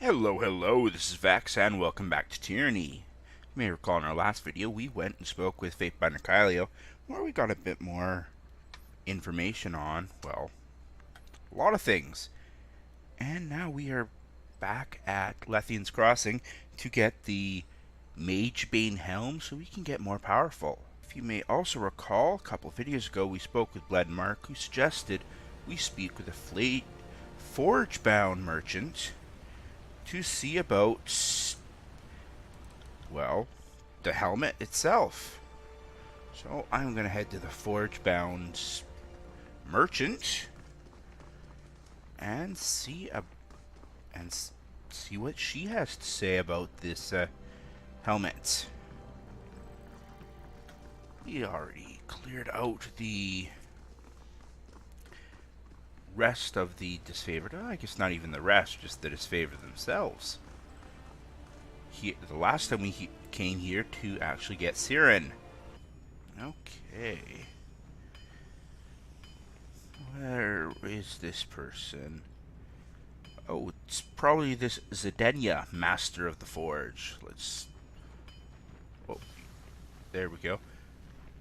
Hello, this is Vexx, and welcome back to Tyranny. You may recall in our last video, we went and spoke with Fatebinder Vexx, where we got a bit more information on, well, a lot of things. And now we are back at Lethian's Crossing to get the Magebane Helm so we can get more powerful. If you may also recall, a couple of videos ago we spoke with Bled Mark, who suggested we speak with a forge-bound merchant to see about, well, the helmet itself. So I'm going to head to the forge-bound merchant and see what she has to say about this helmet. We already cleared out the rest of the disfavored. I guess not even the rest, just the disfavored themselves. The last time we came here to actually get Tyranny. Okay. Where is this person? Oh, it's probably this Zedenia, Master of the Forge. Oh, there we go.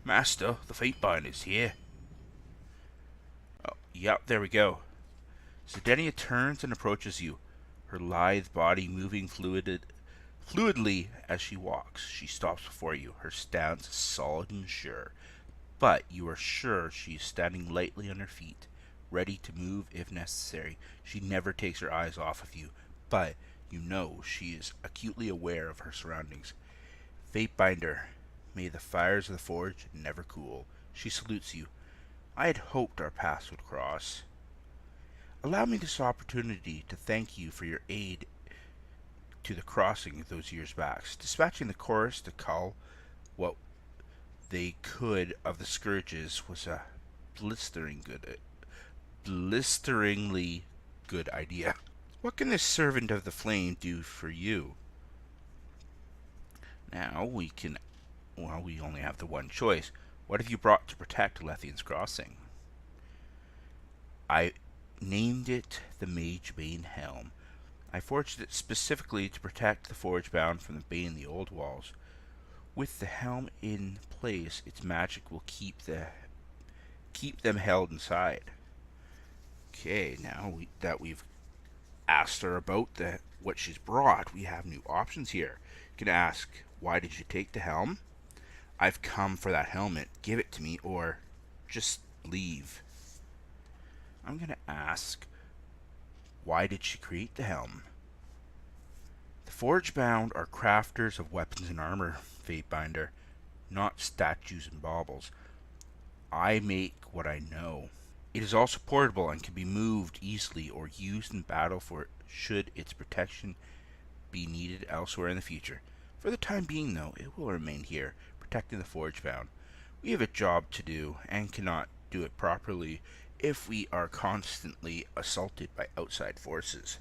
Master, the Fatebinder is here. Oh, yep, there we go. Zedenia turns and approaches you, her lithe body moving fluidly as she walks. She stops before you, her stance solid and sure. But you are sure she is standing lightly on her feet, ready to move if necessary. She never takes her eyes off of you, but you know she is acutely aware of her surroundings. Fatebinder, may the fires of the forge never cool. She salutes you. I had hoped our paths would cross. Allow me this opportunity to thank you for your aid to the crossing those years back, dispatching the chorus to cull what they could of the scourges was a blisteringly good idea. What can this servant of the flame do for you? Now we only have the one choice. What have you brought to protect Lethian's Crossing? I named it the Magebane Helm. I forged it specifically to protect the Forge-bound from the bane in the old walls. With the helm in place, its magic will keep them held inside. Okay, now that we've asked her about what she's brought, we have new options here. You can ask, why did you take the helm? I've come for that helmet. Give it to me, or just leave. I'm going to ask, why did she create the helm? The Forge-bound are crafters of weapons and armor, Fatebinder, not statues and baubles. I make what I know. It is also portable and can be moved easily or used in battle should its protection be needed elsewhere in the future. For the time being, though, it will remain here, protecting the Forge-bound. We have a job to do and cannot do it properly if we are constantly assaulted by outside forces.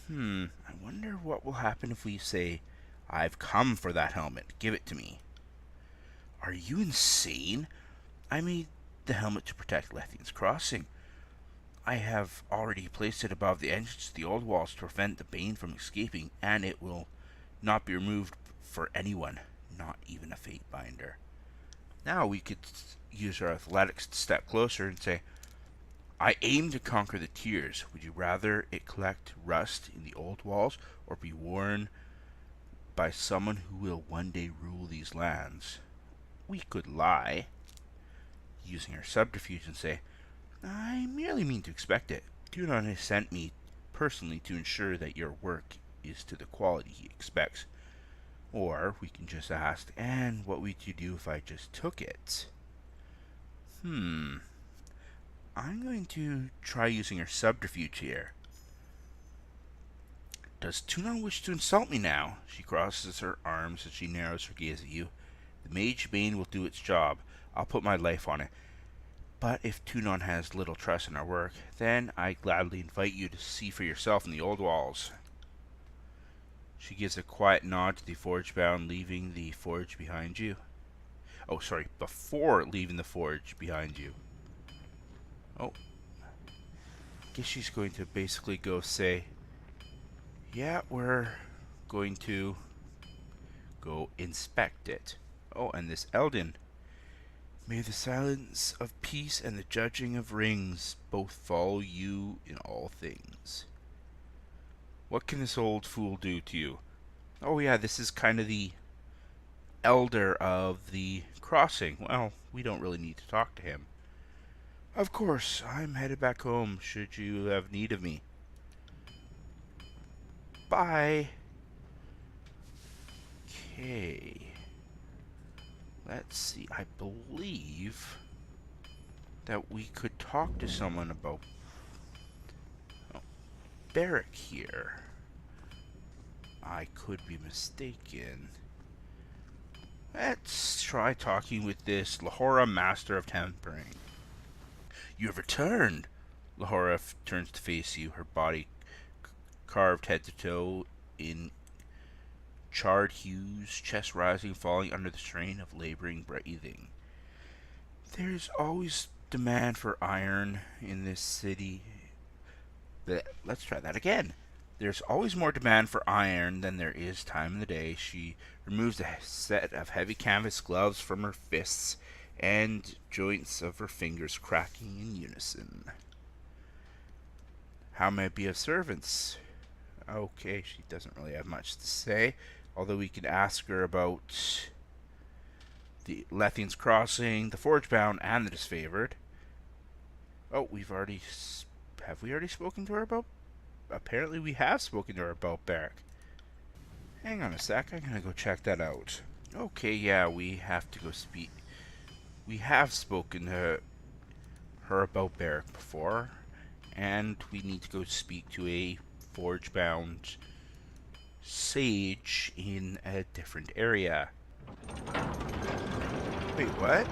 I wonder what will happen if we say, I've come for that helmet, give it to me. Are you insane? I made the helmet to protect Lethian's Crossing. I have already placed it above the entrance to the old walls to prevent the bane from escaping, and it will not be removed for anyone, not even a Fatebinder. Now we could use our athletics to step closer and say, I aim to conquer the tiers. Would you rather it collect rust in the old walls or be worn by someone who will one day rule these lands? We could lie, using our subterfuge, and say, I merely mean to expect it. Tyranny has sent me personally to ensure that your work is to the quality he expects. Or we can just ask, and what would you do if I just took it? I'm going to try using her subterfuge here. Does Tyranny wish to insult me now? She crosses her arms as she narrows her gaze at you. The Magebane will do its job. I'll put my life on it. But if Tyranny has little trust in our work, then I gladly invite you to see for yourself in the old walls. She gives a quiet nod to the Forge-bound, leaving the forge behind you. Oh, sorry, before leaving the forge behind you. Oh. Guess she's going to basically go say, Yeah, we're going to go inspect it. Oh, and this Eldon. May the silence of peace and the judging of rings both follow you in all things. What can this old fool do to you? Oh yeah, this is kind of the elder of the crossing. Well, we don't really need to talk to him. Of course, I'm headed back home should you have need of me. Bye. Okay. Let's see. I believe that we could talk to someone about Barrack here. I could be mistaken. Let's try talking with this Lahora Master of Tempering. You have returned. Lahora turns to face you, her body carved head to toe in charred hues, chest rising, falling under the strain of laboring breathing. There's always demand for iron in this city. Let's try that again. There's always more demand for iron than there is time in the day. She removes a set of heavy canvas gloves from her fists, and joints of her fingers cracking in unison. How may I be of servants? Okay, she doesn't really have much to say, although we can ask her about the Lethian's Crossing, the Forgebound, and the Disfavored. Oh, have we already spoken to her about? Apparently we have spoken to her about Barrack. Hang on a sec, I'm gonna go check that out. Okay, yeah, we have to go speak. We have spoken to her about Barrack before, and we need to go speak to a Forgebound sage in a different area. Wait, what?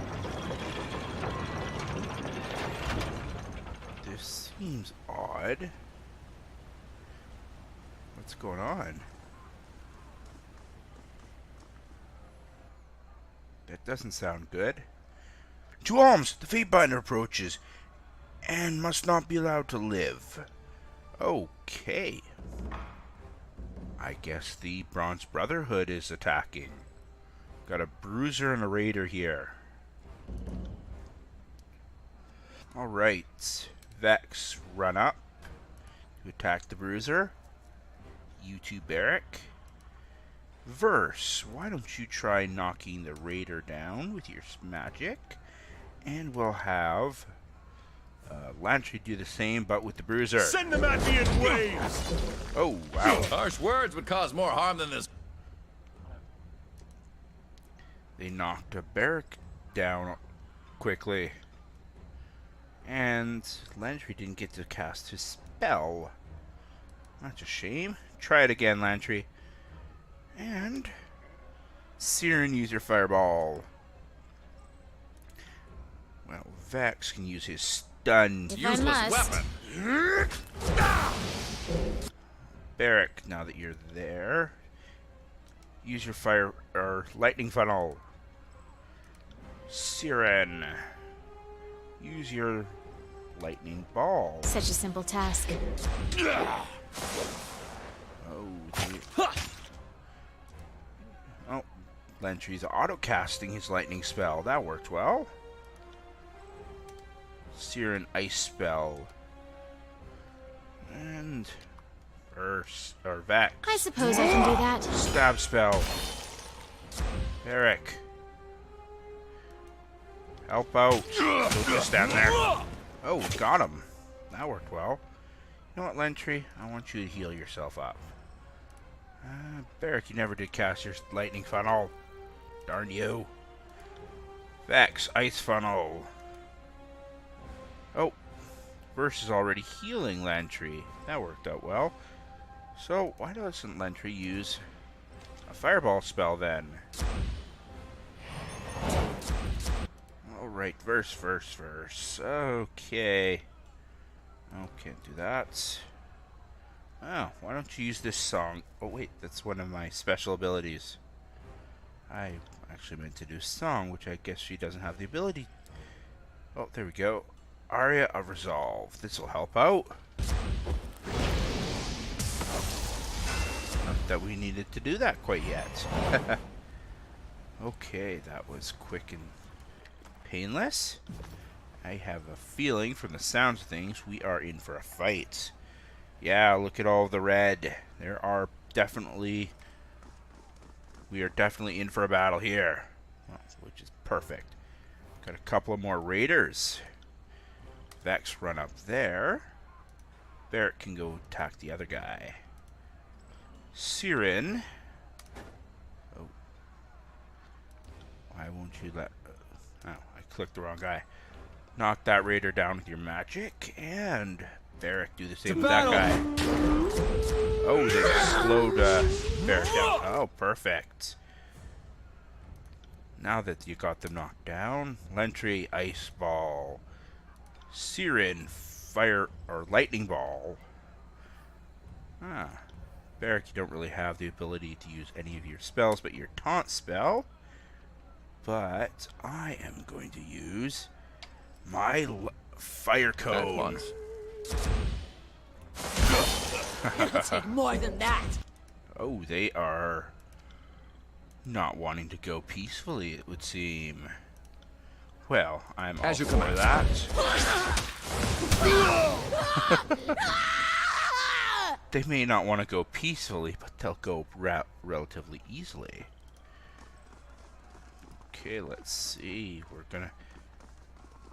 This seems odd. What's going on? That doesn't sound good. To arms! The Fatebinder approaches, and must not be allowed to live. Okay. I guess the Bronze Brotherhood is attacking. Got a bruiser and a raider here. Alright. Vexx, run up to attack the bruiser. You two, Barrack. Verse, why don't you try knocking the raider down with your magic? And we'll have Lantry do the same, but with the bruiser. Send them at me in waves! Oh, wow. Harsh words would cause more harm than this. They knocked a Barrack down quickly. And Lantry didn't get to cast his spell. That's a shame. Try it again, Lantry. And Siren, use your fireball. Well, Vexx can use his stun. Useless weapon. Barrack, now that you're there, use your fire or lightning funnel. Siren, use your lightning ball. Such a simple task. Oh, Lantry's auto-casting his lightning spell. That worked well. Siren ice spell. And Vexx. I suppose I can do that. Stab spell. Barrack. Help out. Don't just stand there. Oh, we got him. That worked well. You know what, Lantry? I want you to heal yourself up. Barrack, you never did cast your lightning funnel. Darn you. Vexx, ice funnel. Oh, Verse is already healing Lantry. That worked out well. So, why doesn't Lantry use a fireball spell then? Alright, verse. Okay. Oh, can't do that. Oh, why don't you use this song? Oh, wait, that's one of my special abilities. I actually meant to do song, which I guess she doesn't have the ability. Oh, there we go. Aria of Resolve. This will help out. that we needed to do that quite yet. Okay, that was quick and painless. I have a feeling from the sounds of things we are in for a fight. Yeah, look at all the red. We are definitely in for a battle here. Well, which is perfect. Got a couple of more raiders. Vexx run up there. Barrett can go attack the other guy. Siren. Oh. Why won't you let... oh, I clicked the wrong guy. Knock that raider down with your magic. And Barrett do the same with that guy. Oh, they slowed Barrett down. Oh, perfect. Now that you got them knocked down, Lentry, Ice Ball. Siren, Fire or Lightning Ball. Barrack, you don't really have the ability to use any of your spells but your taunt spell. But I am going to use my Fire Cone. It'll take more than that. Oh, they are not wanting to go peacefully, it would seem. Well, I'm all for that. They may not want to go peacefully, but they'll go relatively easily. Okay, let's see.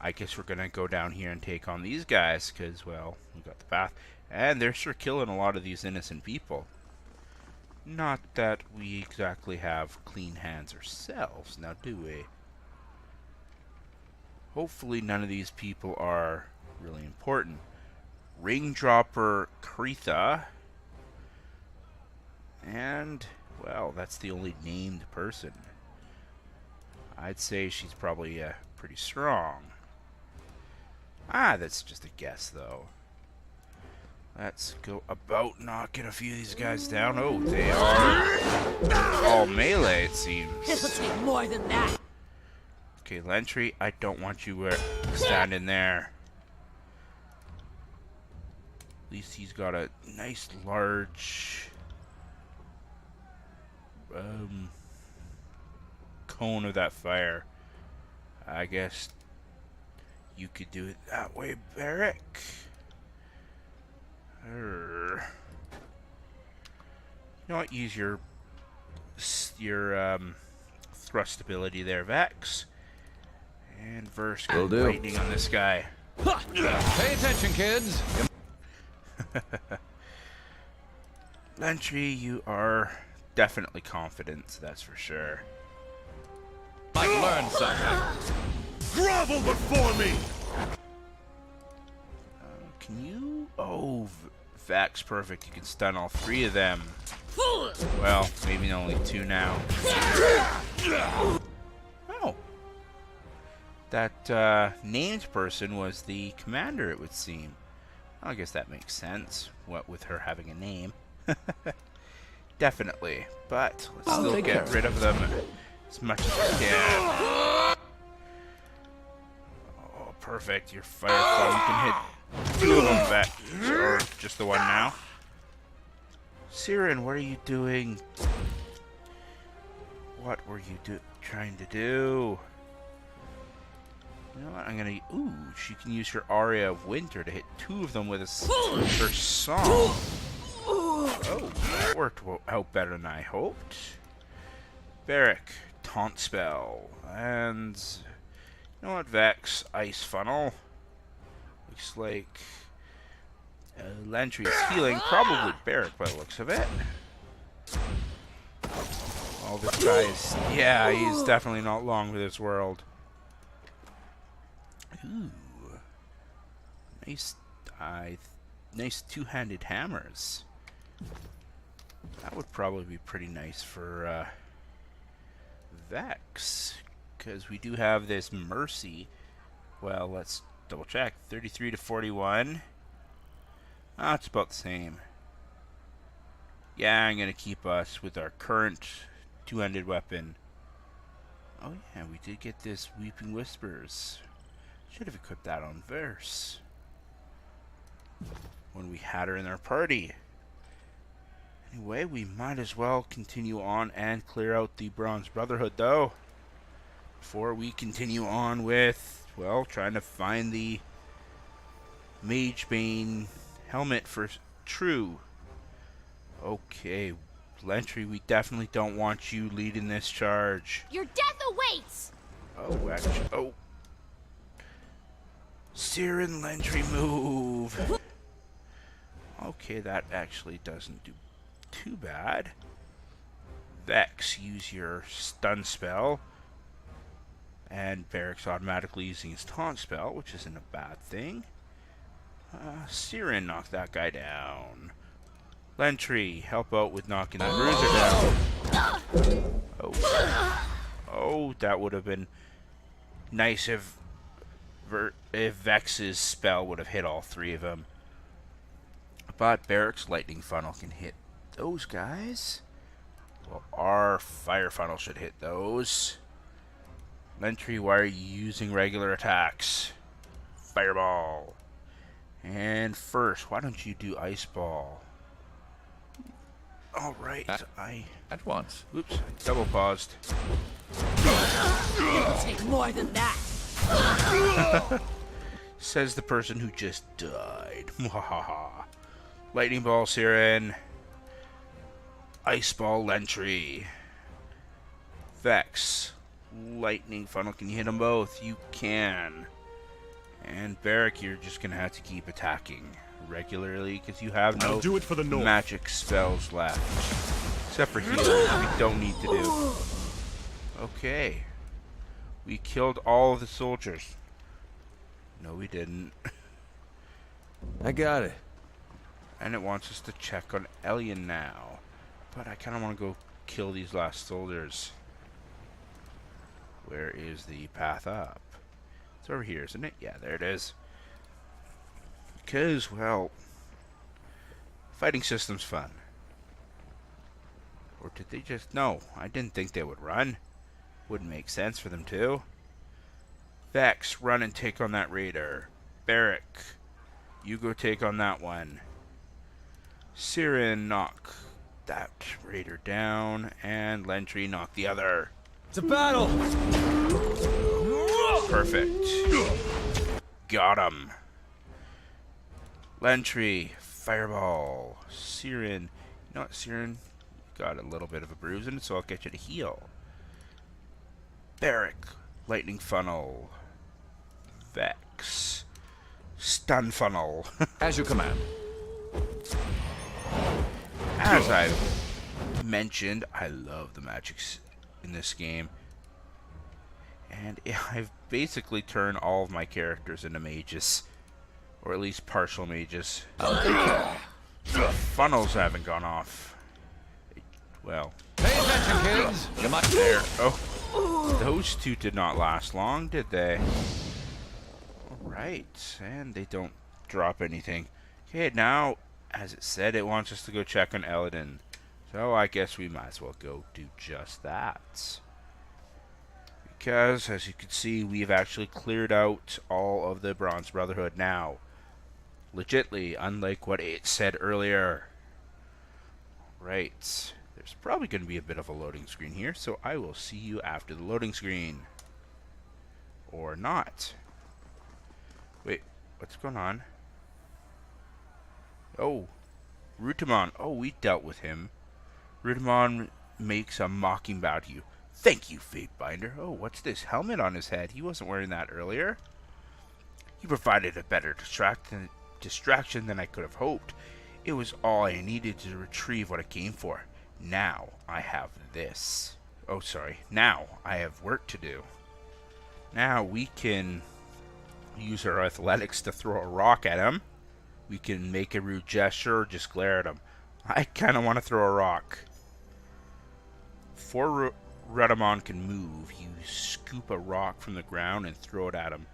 I guess we're gonna go down here and take on these guys, because, well, we got the path. And they're sure killing a lot of these innocent people. Not that we exactly have clean hands ourselves, now do we? Hopefully none of these people are really important. Ringdropper Kretha. And, well, that's the only named person. I'd say she's probably pretty strong. That's just a guess, though. Let's go about knocking a few of these guys down. Oh, they are all melee, it seems. It'll take more than that. Okay, Lentry, I don't want you standing there. At least he's got a nice large cone of that fire. I guess you could do it that way, Barrack. You know what? Use your thrust ability there, Vexx. And Verse go lightning on this guy. Pay attention, kids. Lentry, you are definitely confident, that's for sure. Might learn something. Grovel before me! Can you... oh, Vexx, perfect. You can stun all three of them. Well, maybe only two now. Oh. That named person was the commander, it would seem. Well, I guess that makes sense, what with her having a name. Definitely. But let's still get rid of them as much as we can. Oh, perfect. Your firefall. You can hit two of them back. Or just the one now. Siren, what are you doing? What were you trying to do? You know what? I'm gonna... ooh, she can use her Aria of Winter to hit two of them with her song. Oh, that worked out better than I hoped. Barrack, Taunt Spell. And... you know what, Vexx, Ice Funnel. Looks like... Lentry's healing. Probably Barrack by the looks of it. Oh, this guy's... yeah, he's definitely not long for this world. Ooh. Nice... nice two-handed hammers. That would probably be pretty nice for Vexx, because we do have this Mercy. Well, let's double check. 33 to 41. Ah, it's about the same. Yeah, I'm gonna keep us with our current two-handed weapon. Oh yeah, we did get this Weeping Whispers. Should have equipped that on Verse when we had her in our party. Anyway, we might as well continue on and clear out the Bronze Brotherhood, though. Before we continue on with, well, trying to find the Magebane helmet for True. Okay, Lentry, we definitely don't want you leading this charge. Your death awaits! Oh, actually, oh. Siren, Lentry, move. Okay, that actually doesn't do too bad. Vexx, use your stun spell. And Barrick's automatically using his taunt spell, which isn't a bad thing. Siren, knock that guy down. Lentry, help out with knocking that bruiser down. Oh, that would have been nice if Vex's spell would have hit all three of them. But Barrick's lightning funnel can hit those guys. Well, our fire funnel should hit those. Lentry, why are you using regular attacks? Fireball. And first, why don't you do Ice Ball? Alright, At once. Oops, I double paused. It'll take more than that. Says the person who just died. Mwahaha. Lightning Ball, Siren. Ice Ball, Lentry. Vexx. Lightning Funnel, can you hit them both? You can. And Barrick, you're just going to have to keep attacking regularly because you have no do it for the North. magic spells left. Except for healing, we don't need to do. Okay. We killed all of the soldiers. No, we didn't. I got it. And it wants us to check on Elian now. But I kind of want to go kill these last soldiers. Where is the path up? It's over here, isn't it? Yeah, there it is. Because, well, fighting system's fun. Or did they just... No, I didn't think they would run. Wouldn't make sense for them to. Vexx, run and take on that raider. Barrick, you go take on that one. Siren, knock that raider down. And Lentry, knock the other. It's a battle! Perfect. Got him. Lentry, fireball. Siren, you know what, Siren? Got a little bit of a bruise in it, so I'll get you to heal. Barrick, lightning funnel. Vexx, stun funnel. As you command. As I mentioned, I love the magics in this game. And I've basically turned all of my characters into mages. Or at least partial mages. Funnels haven't gone off. Well, Pay attention, kids. You might there. Oh, those two did not last long, did they? Alright, and they don't drop anything. Okay, now, as it said, it wants us to go check on Eladin. So I guess we might as well go do just that. Because, as you can see, we've actually cleared out all of the Bronze Brotherhood now. Legitly, unlike what it said earlier. Right. There's probably going to be a bit of a loading screen here, so I will see you after the loading screen. Or not. Wait, what's going on? Oh, Rutamon. Oh, we dealt with him. Rutamon makes a mocking bow to you. Thank you, Fatebinder. Oh, what's this helmet on his head? He wasn't wearing that earlier. You provided a better distraction than I could have hoped. It was all I needed to retrieve what I came for. Now I have this. Oh, sorry. Now I have work to do. Now we can use our athletics to throw a rock at him. We can make a rude gesture or just glare at him. I kind of want to throw a rock. Before Rutamon can move, you scoop a rock from the ground and throw it at him.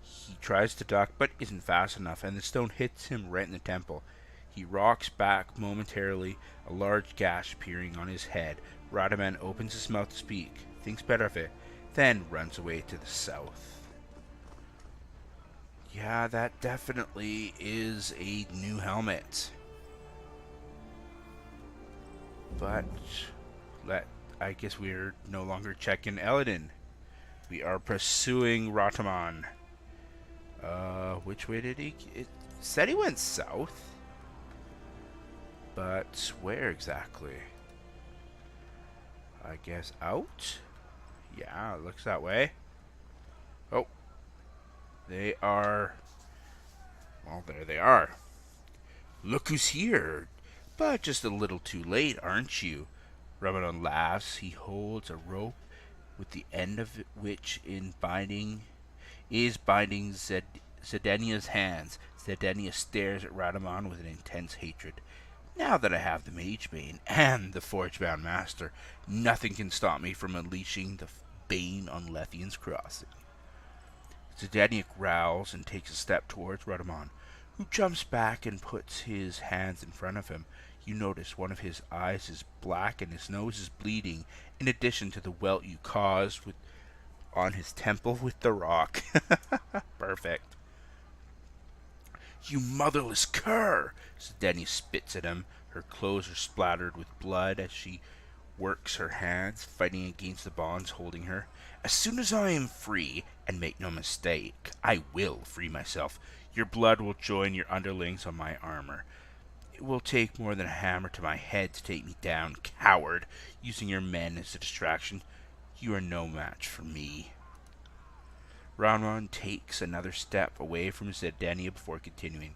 He tries to duck but isn't fast enough, and the stone hits him right in the temple. He rocks back momentarily, a large gash appearing on his head. Rutamon opens his mouth to speak, thinks better of it, then runs away to the south. Yeah, that definitely is a new helmet. But I guess we're no longer checking Eladin. We are pursuing Rataman. Which way did he? It said he went south. But where exactly? I guess out? Yeah, it looks that way. Oh. They are... Well, there they are. Look who's here. But just a little too late, aren't you? Ramadan laughs. He holds a rope with the end of it, which binding Zedenia's hands. Zedenia stares at Radaman with an intense hatred. Now that I have the Magebane and the Forgebound Master, nothing can stop me from unleashing the Bane on Lethian's Crossing. Zedenia growls and takes a step towards Radaman, who jumps back and puts his hands in front of him. You notice one of his eyes is black and his nose is bleeding, in addition to the welt you caused on his temple with the rock. Perfect. You motherless cur! Zedenia spits at him. Her clothes are splattered with blood as she works her hands, fighting against the bonds holding her. As soon as I am free, and make no mistake, I will free myself, your blood will join your underlings on my armor. It will take more than a hammer to my head to take me down, coward, using your men as a distraction. You are no match for me. Radaman takes another step away from Zedenia before continuing.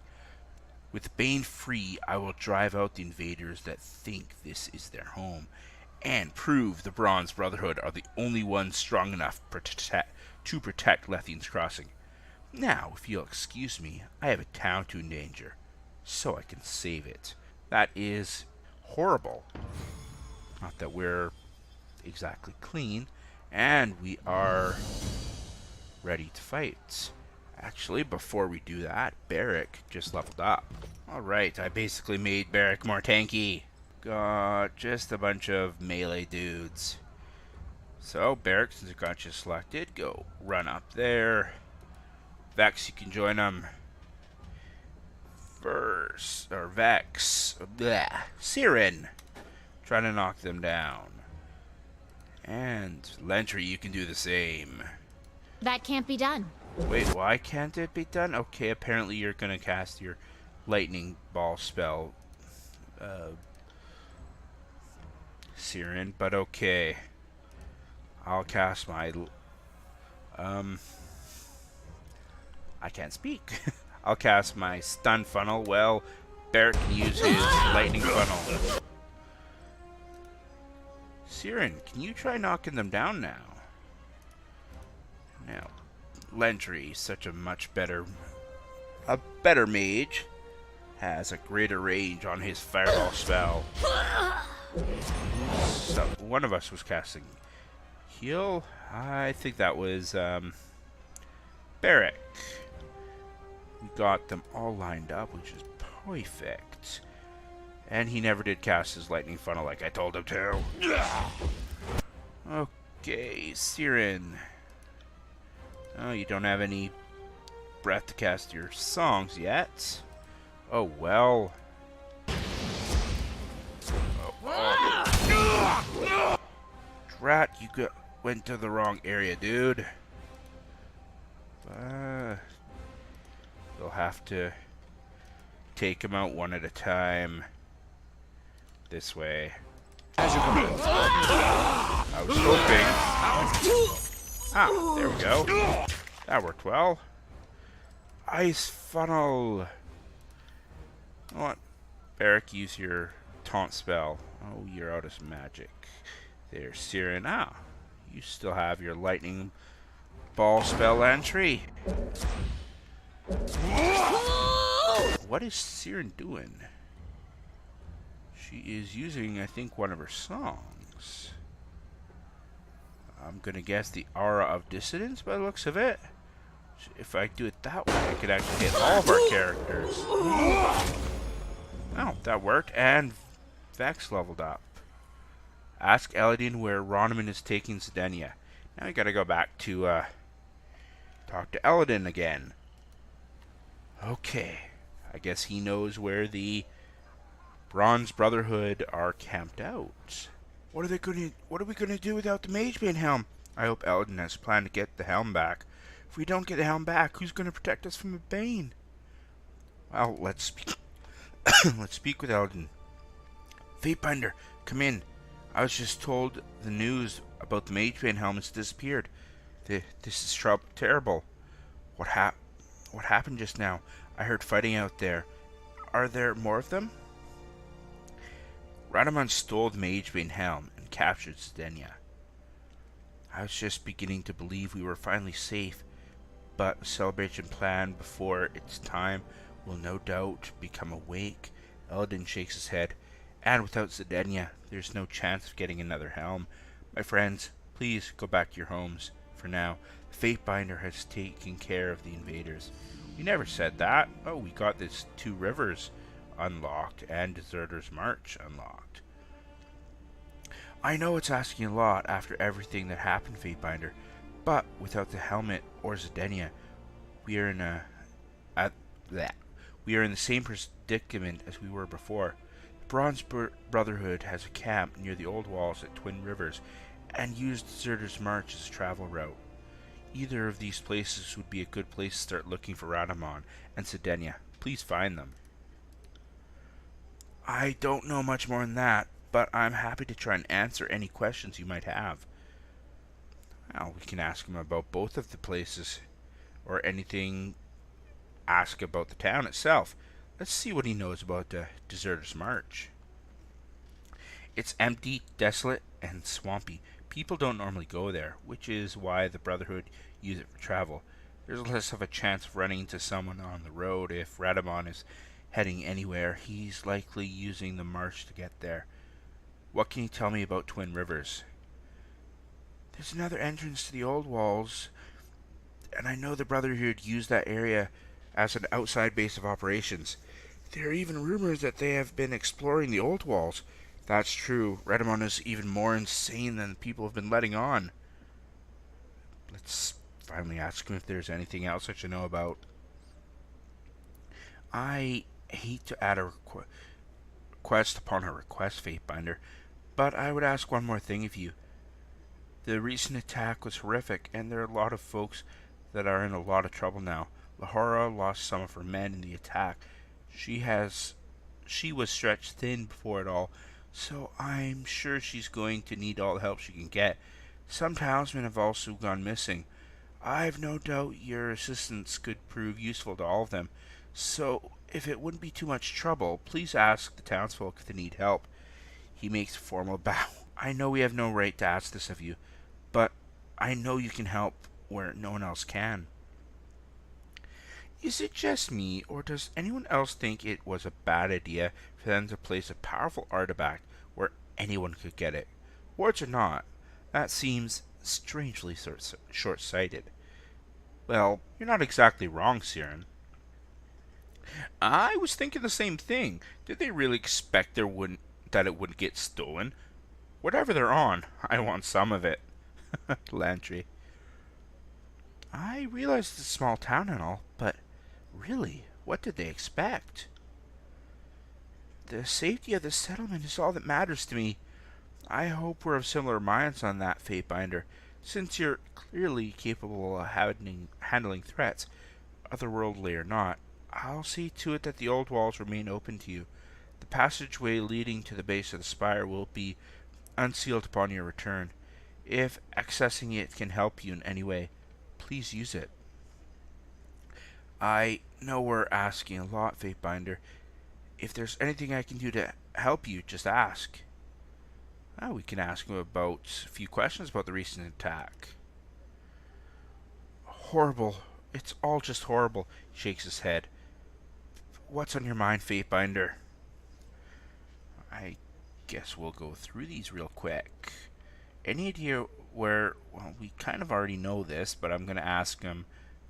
With Bane free, I will drive out the invaders that think this is their home, and prove the Bronze Brotherhood are the only ones strong enough to protect Lethian's Crossing. Now, if you'll excuse me, I have a town to endanger, so I can save it. That is horrible. Not that we're exactly clean, and we are ready to fight. Actually, before we do that, Barrick just leveled up. Alright, I basically made Barrick more tanky. Got just a bunch of melee dudes. So, Barrick, since I got you selected, go run up there. Vexx, you can join them. Vexx. Siren. Trying to knock them down. And Lentry, you can do the same. That can't be done. Wait, why can't it be done? Okay, apparently you're gonna cast your lightning ball spell, Siren, but okay. I'll cast my, I can't speak. I'll cast my stun funnel. Well, Barrett can use his lightning funnel. Siren, can you try knocking them down now? Now, Lentry, such a better mage, has a greater range on his fireball spell. So, one of us was casting heal. I think that was Barrick. We got them all lined up, which is perfect. And he never did cast his lightning funnel like I told him to. Okay, Siren. Oh, you don't have any breath to cast your songs yet. Oh, well. Drat, you went to the wrong area, dude. You'll have to take him out one at a time. This way. As you command. I was hoping. Ah, there we go. That worked well. Ice funnel. What? Barrick, use your taunt spell. Oh, you're out of magic. There's Siren. Ah, you still have your lightning ball spell entry. What is Siren doing? She is using, I think, one of her songs. I'm gonna guess the Aura of Dissonance by the looks of it. If I do it that way, I could actually hit all of our characters. Oh, that worked, and Vexx leveled up. Ask Eladin where Radaman is taking Zedenia. Now we gotta go back to talk to Eladin again. Okay, I guess he knows where the Bronze Brotherhood are camped out. What are we gonna do without the Magebane Helm? I hope Eldon has a plan to get the helm back. If we don't get the helm back, who's gonna protect us from the Bane? Well, let's speak. Let's speak with Eldon. Fatebinder, come in. I was just told the news about the Magebane Helm has disappeared. This is terrible. What happened just now? I heard fighting out there. Are there more of them? Radamon stole the Magebane Helm and captured Sedenia. I was just beginning to believe we were finally safe, but the celebration planned before its time will no doubt become a wake. Eldon shakes his head. And without Sedenia, there's no chance of getting another helm. My friends, please go back to your homes. For now, the Fatebinder has taken care of the invaders. We never said that. Oh, we got this Two Rivers unlocked and Deserter's March unlocked. I know it's asking a lot after everything that happened, Fatebinder, but without the helmet or Sedenia, we are in the same predicament as we were before. The Bronze Brotherhood has a camp near the old walls at Twin Rivers and used Deserter's March as a travel route. Either of these places would be a good place to start looking for Radamon and Sedenia. Please find them. I don't know much more than that, but I'm happy to try and answer any questions you might have. Well, we can ask him about both of the places, or anything. Ask about the town itself. Let's see what he knows about the Deserter's March. It's empty, desolate, and swampy. People don't normally go there, which is why the Brotherhood use it for travel. There's less of a chance of running into someone on the road. If Radamon is heading anywhere, he's likely using the march to get there. What can you tell me about Twin Rivers? There's another entrance to the old walls, and I know the Brotherhood used that area as an outside base of operations. There are even rumors that they have been exploring the old walls. That's true. Radamon is even more insane than people have been letting on. Let's finally ask him if there's anything else I should know about. I hate to add a request upon a request, Fatebinder, but I would ask one more thing of you. The recent attack was horrific, and there are a lot of folks that are in a lot of trouble now. Lahora lost some of her men in the attack. She was stretched thin before it all, so I'm sure she's going to need all the help she can get. Some townsmen have also gone missing. I've no doubt your assistance could prove useful to all of them, so if it wouldn't be too much trouble, please ask the townsfolk if they need help. He makes a formal bow. I know we have no right to ask this of you, but I know you can help where no one else can. Is it just me, or does anyone else think it was a bad idea for them to place a powerful artifact where anyone could get it? Words or not, that seems strangely short-sighted. Well, you're not exactly wrong, Siren. I was thinking the same thing. Did they really expect that it wouldn't get stolen? Whatever they're on, I want some of it. Lantry. I realize it's a small town and all, but really, what did they expect? The safety of the settlement is all that matters to me. I hope we're of similar minds on that, Fatebinder, since you're clearly capable of handling threats, otherworldly or not. I'll see to it that the old walls remain open to you. The passageway leading to the base of the spire will be unsealed upon your return. If accessing it can help you in any way, please use it. I know we're asking a lot, Fatebinder. If there's anything I can do to help you, just ask. We can ask him about a few questions about the recent attack. Horrible. It's all just horrible. He shakes his head. What's on your mind, Fatebinder? I guess we'll go through these real quick. Any idea where... Well, we kind of already know this, but I'm going to ask him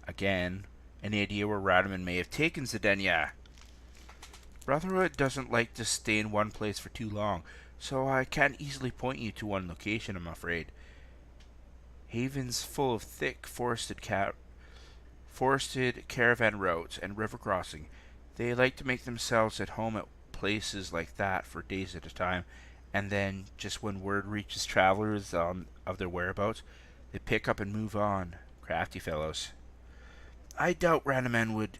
again. Any idea where Radamon may have taken Sedenia? Brotherhood doesn't like to stay in one place for too long, so I can't easily point you to one location, I'm afraid. Haven's full of thick forested caravan roads and river crossing. They like to make themselves at home at places like that for days at a time, and then just when word reaches travelers of their whereabouts, they pick up and move on. Crafty fellows. I doubt Radaman would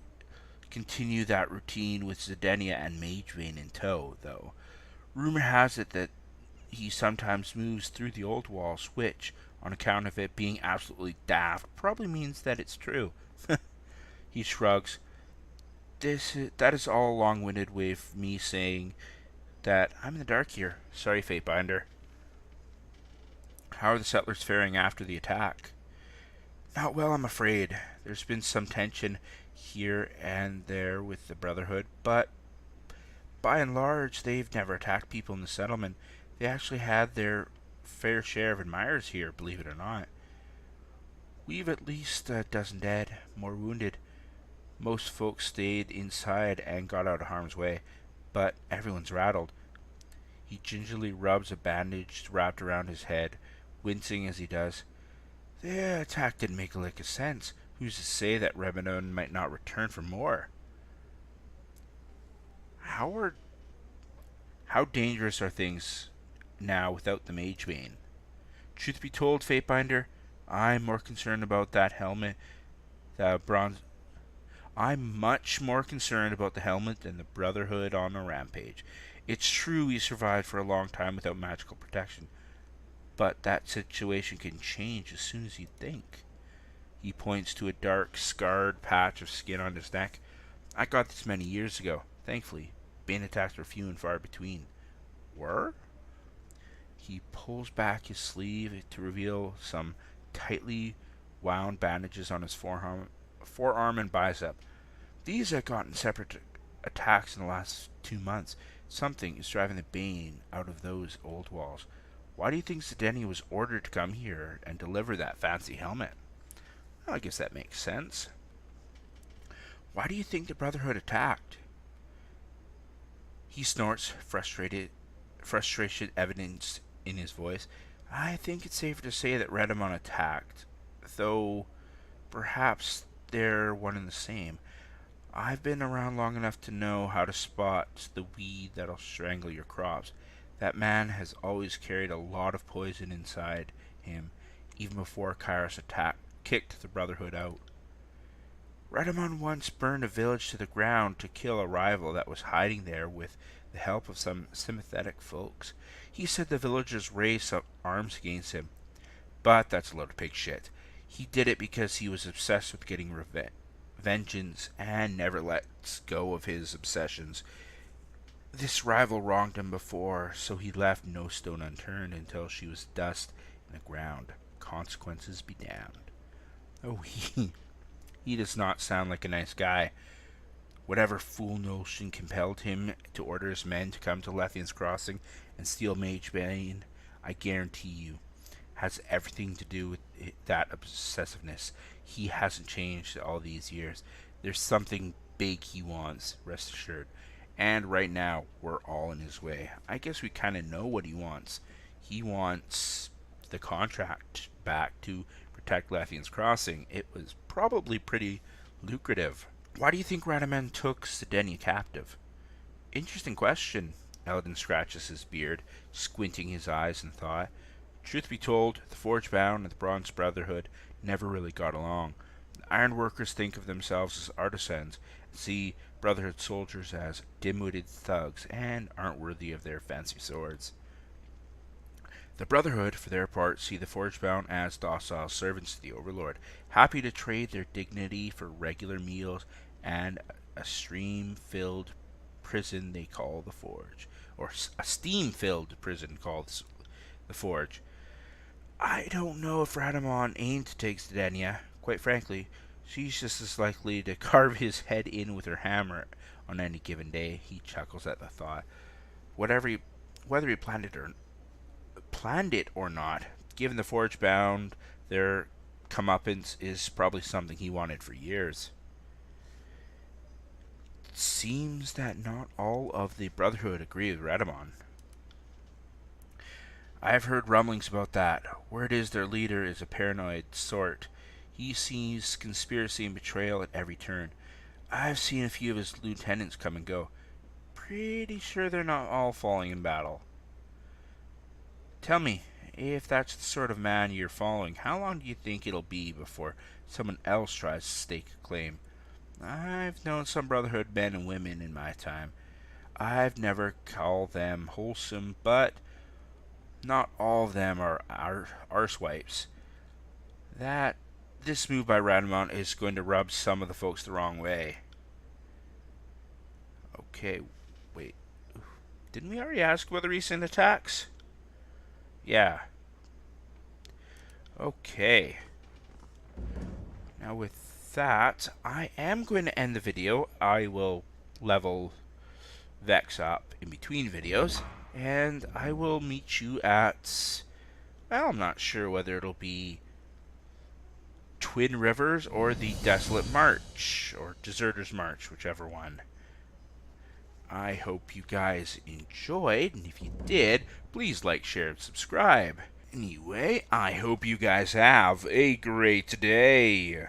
continue that routine with Zedenia and Magebane in tow, though. Rumor has it that he sometimes moves through the old walls, which, on account of it being absolutely daft, probably means that it's true. He shrugs. That is all a long-winded way of me saying that I'm in the dark here. Sorry, Fatebinder. How are the settlers faring after the attack? Not well, I'm afraid. There's been some tension here and there with the Brotherhood, but by and large, they've never attacked people in the settlement. They actually had their fair share of admirers here, believe it or not. We've at least a dozen dead, more wounded. Most folks stayed inside and got out of harm's way, but everyone's rattled. He gingerly rubs a bandage wrapped around his head, wincing as he does. The attack didn't make a lick of sense. Who's to say that Rebanon might not return for more? How dangerous are things now without the Magebane? Truth be told, Fatebinder, I'm more concerned about that helmet, the bronze. I'm much more concerned about the helmet than the Brotherhood on a rampage. It's true we survived for a long time without magical protection, but that situation can change as soon as you'd think. He points to a dark, scarred patch of skin on his neck. I got this many years ago. Thankfully, Bane attacks were few and far between. Were? He pulls back his sleeve to reveal some tightly wound bandages on his forearm and bicep. These have gotten separate attacks in the last 2 months. Something is driving the Bane out of those old walls. Why do you think Zedenia was ordered to come here and deliver that fancy helmet? Well, I guess that makes sense. Why do you think the Brotherhood attacked? He snorts, frustration evidenced in his voice. I think it's safer to say that Redamon attacked, though perhaps they're one and the same. I've been around long enough to know how to spot the weed that'll strangle your crops. That man has always carried a lot of poison inside him, even before Kairos kicked the Brotherhood out. Redamon once burned a village to the ground to kill a rival that was hiding there with the help of some sympathetic folks. He said the villagers raised up arms against him, but that's a load of pig shit. He did it because he was obsessed with getting vengeance and never lets go of his obsessions. This rival wronged him before, so he left no stone unturned until she was dust in the ground. Consequences be damned. Oh, he does not sound like a nice guy. Whatever fool notion compelled him to order his men to come to Lethian's Crossing and steal Magebane, I guarantee you, has everything to do with that obsessiveness. He hasn't changed all these years. There's something big he wants, rest assured. And right now, we're all in his way. I guess we kind of know what he wants. He wants the contract back to protect Lethian's Crossing. It was probably pretty lucrative. Why do you think Radaman took Zedenia captive? Interesting question. Eldon scratches his beard, squinting his eyes in thought. Truth be told, the Forgebound and the Bronze Brotherhood never really got along. The ironworkers think of themselves as artisans, and see Brotherhood soldiers as dim-witted thugs, and aren't worthy of their fancy swords. The Brotherhood, for their part, see the Forgebound as docile servants to the Overlord, happy to trade their dignity for regular meals and a stream-filled prison they call the Forge, or a steam-filled prison called the Forge. I don't know if Radamon aimed to take Zedenia. Quite frankly, she's just as likely to carve his head in with her hammer on any given day. He chuckles at the thought. Whether he planned it or not, given the Forgebound, their comeuppance is probably something he wanted for years. It seems that not all of the Brotherhood agree with Radamon. I've heard rumblings about that. Word is their leader is a paranoid sort. He sees conspiracy and betrayal at every turn. I've seen a few of his lieutenants come and go. pretty sure they're not all falling in battle. Tell me, if that's the sort of man you're following, how long do you think it'll be before someone else tries to stake a claim? I've known some Brotherhood men and women in my time. I've never called them wholesome, but not all of them are arsewipes. This move by Radamount is going to rub some of the folks the wrong way. Okay, wait. Didn't we already ask about the recent attacks? Yeah. Okay. Now with that, I am going to end the video. I will level Vexx up in between videos, and I will meet you at, well, I'm not sure whether it'll be Twin Rivers or the Desolate March, or Deserter's March, whichever one. I hope you guys enjoyed, and if you did, please like, share, and subscribe. Anyway, I hope you guys have a great day.